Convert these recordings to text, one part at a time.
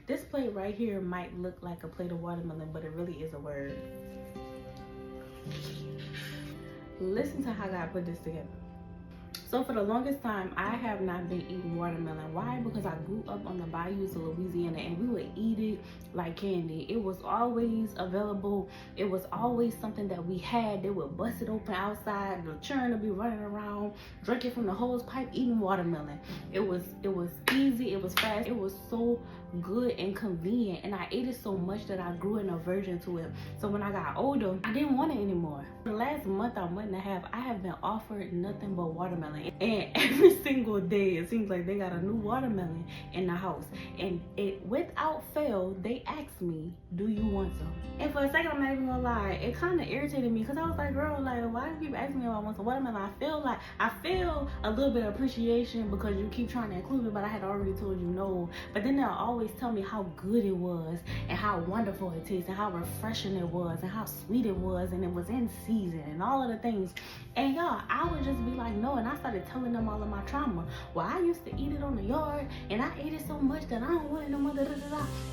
This plate right here might look like a plate of watermelon, but it really is a word. Listen to how God put this together. So for the longest time, I have not been eating watermelon. Why? Because I grew up on the bayous of Louisiana and we would eat it like candy. It was always available. It was always something that we had. They would bust it open outside. The children would be running around, drinking from the hose pipe, eating watermelon. It was easy. It was fast. It was so good and convenient, and I ate it so much that I grew an aversion to it. So when I got older, I didn't want it anymore. The last month I have been offered nothing but watermelon, and every single day it seems like they got a new watermelon in the house, and it without fail they ask me, do you want some? And for a second, I'm not even gonna lie, it kind of irritated me, because I was like, girl, like, why do you keep asking me if I want some watermelon? I feel a little bit of appreciation because you keep trying to include me, but I had already told you no. But then they'll always tell me how good it was and how wonderful it tastes and how refreshing it was and how sweet it was and it was in season and all of the things. And y'all, I would just be like, no. And I started telling them all of my trauma. Well, I used to eat it on the yard and I ate it so much that I don't want it no more.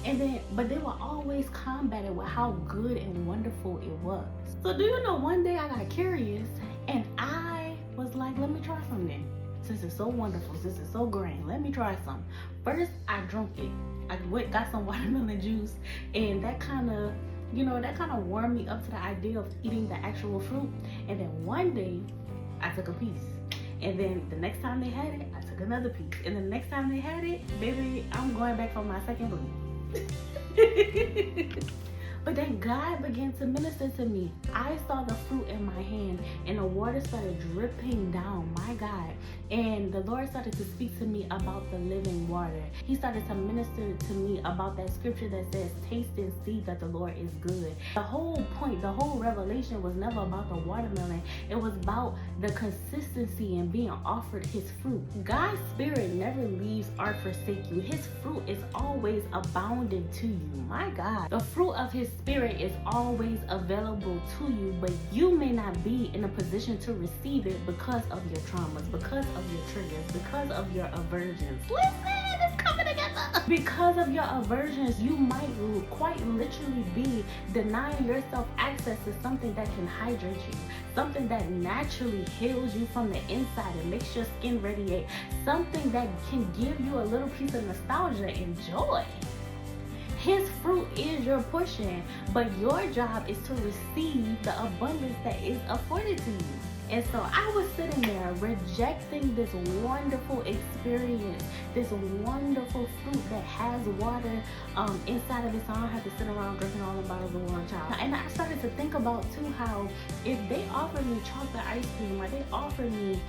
And then, but they were always combated with how good and wonderful it was. So do you know, one day I got curious and I was like, let me try something. Since it's so wonderful, since it's so grand, let me try some. First, I drank it. I got some watermelon juice, and that kind of warmed me up to the idea of eating the actual fruit. And then one day, I took a piece. And then the next time they had it, I took another piece. And the next time they had it, baby, I'm going back for my second plate. But then God began to minister to me. I saw the fruit in my hand and the water started dripping down, my God. And the Lord started to speak to me about the living water. He started to minister to me about that scripture that says, taste and see that the Lord is good. The whole point, the whole revelation was never about the watermelon. It was about the consistency and being offered his fruit. God's spirit never leaves or forsake you. His fruit is always abounding to you, my God. The fruit of his spirit is always available to you, but you may not be in a position to receive it because of your traumas, because of your triggers, because of your aversions. Listen, it's coming together. Because of your aversions, you might quite literally be denying yourself access to something that can hydrate you, something that naturally heals you from the inside and makes your skin radiate, something that can give you a little piece of nostalgia and joy. His fruit is your portion, but your job is to receive the abundance that is afforded to you. And so I was sitting there rejecting this wonderful experience, this wonderful fruit that has water inside of it, so I don't have to sit around drinking all the bottles of water, child. And I started to think about too how if they offered me chocolate ice cream or they offered me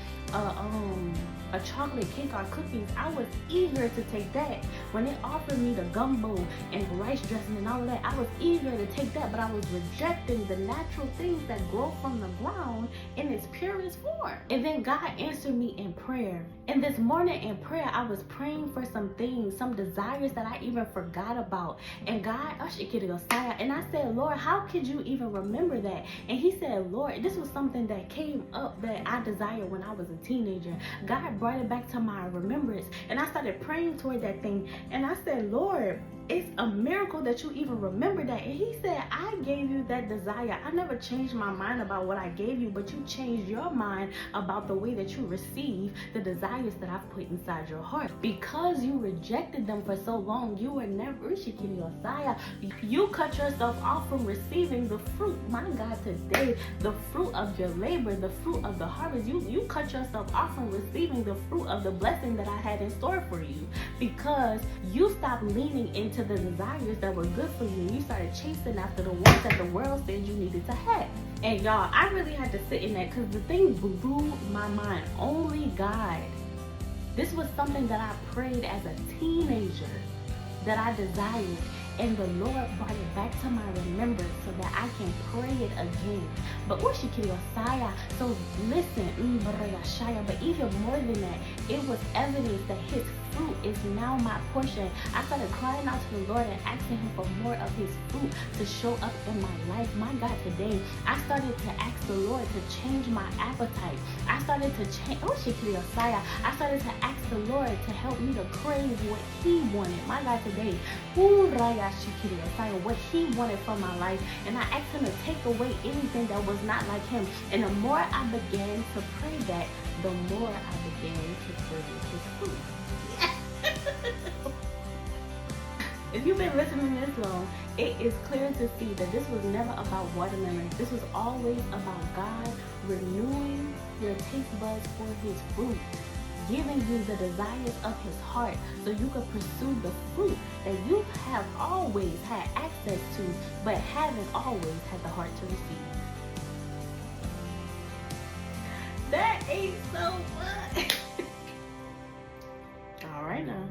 a chocolate cake or cookies, I was eager to take that. When they offered me the gumbo and rice dressing and all of that, I was eager to take that, but I was rejecting the natural things that grow from the ground in its purest form. And then God answered me in prayer. And this morning in prayer, I was praying for some things, some desires that I even forgot about. And God, and I said, Lord, how could you even remember that? And he said, Lord, this was something that came up that I desired when I was a teenager. God brought it back to my remembrance. And I started praying toward that thing. And I said, Lord, it's a miracle that you even remember that. And he said, I gave you that desire. I never changed my mind about what I gave you, but you changed your mind about the way that you receive the desires that I've put inside your heart. Because you rejected them for so long, you were never, you cut yourself off from receiving the fruit, my God, today, the fruit of your labor, the fruit of the harvest. You cut yourself off from receiving the fruit of the blessing that I had in store for you, because you stopped leaning into the desires that were good for you. You started chasing after the ones that the world said you needed to have. And y'all, I really had to sit in that because the thing blew my mind. Only God. This was something that I prayed as a teenager that I desired. And the Lord brought it back to my remembrance so that I can pray it again. But so listen, but even more than that, it was evidence that his fruit is now my portion. I started crying out to the Lord and asking him for more of his fruit to show up in my life. My God, today I started to ask the Lord to change my appetite. I started to change, I started to ask the Lord to help me to crave what he wanted. My God, today, what he wanted from my life. And I asked him to take away anything that was not like him. And the more I began to pray that, the more I began to crave his fruit. If you've been listening this long, it is clear to see that this was never about watermelon. This was always about God renewing your taste buds for his fruit, giving you the desires of his heart so you can pursue the fruit that you have always had access to but haven't always had the heart to receive. That ain't so much. All right now.